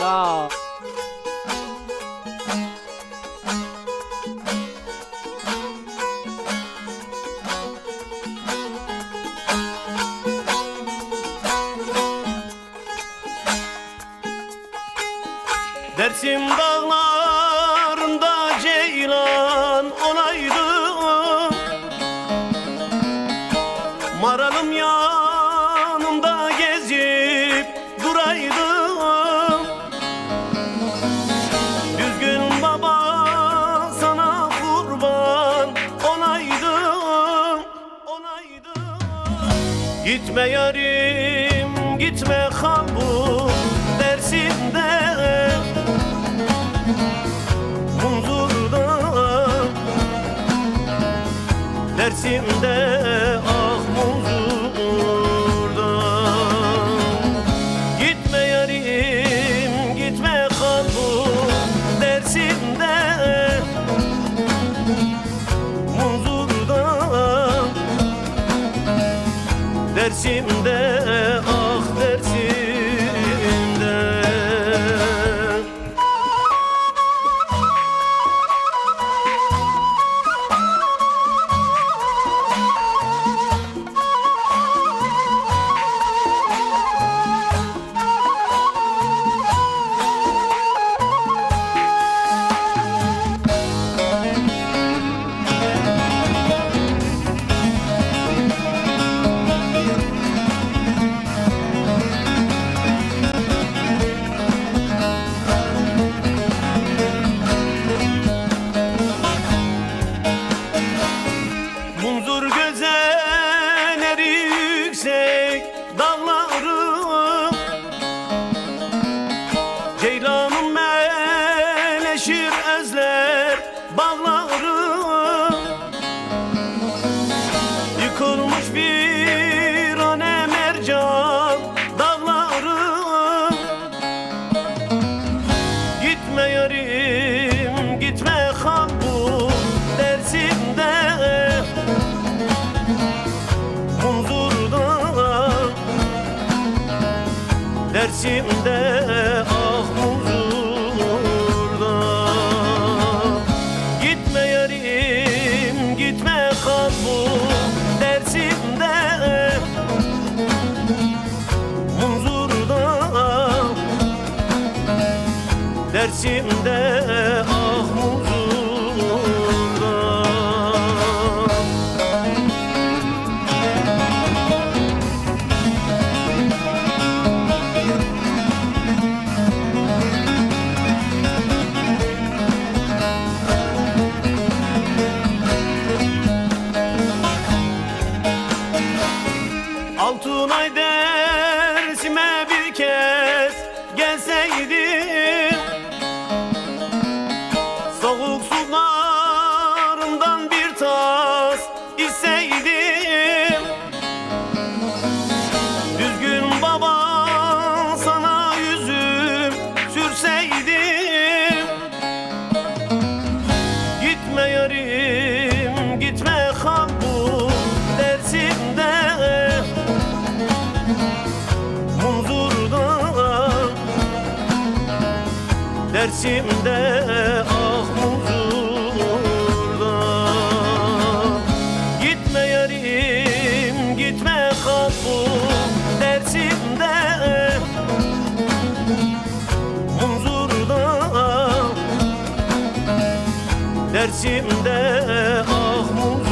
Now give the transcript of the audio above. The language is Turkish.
Ya. Dersim dağlarında ceylan olaydım, maralım yanımda gezip duraydım. Düzgün baba sana kurban olaydım. Gitme yarim gitme kal bu Dersim'de, Dersim'de ah muzurda. Gitme yarim gitme kal bu Dersim'de, muzurda. Dersim'de ah Dersim'de. Munzur gözeleri yüksek dağlarım, ceylanım meleşir ezler bağlarım. Yıkılmış bir ane mercan dağlarım. Gitme yarim gitme kal bu Dersim'de, Dersim'de ah muzurda. Gitme yarim gitme kal bu Dersim'de, muzurda. Dersim'de ah muzurda. Altınay Dersim'e bir kez gelseydim, soğuk sularından bir tas içseydim. Düzgün baba sana yüzüm sürseydim. Gitme yarim gitme kal bu Dersim'de, Dersim'de ah muzurda. Gitme yarim gitme kal bu Dersim'de, muzurda. Dersim'de ah muzurda.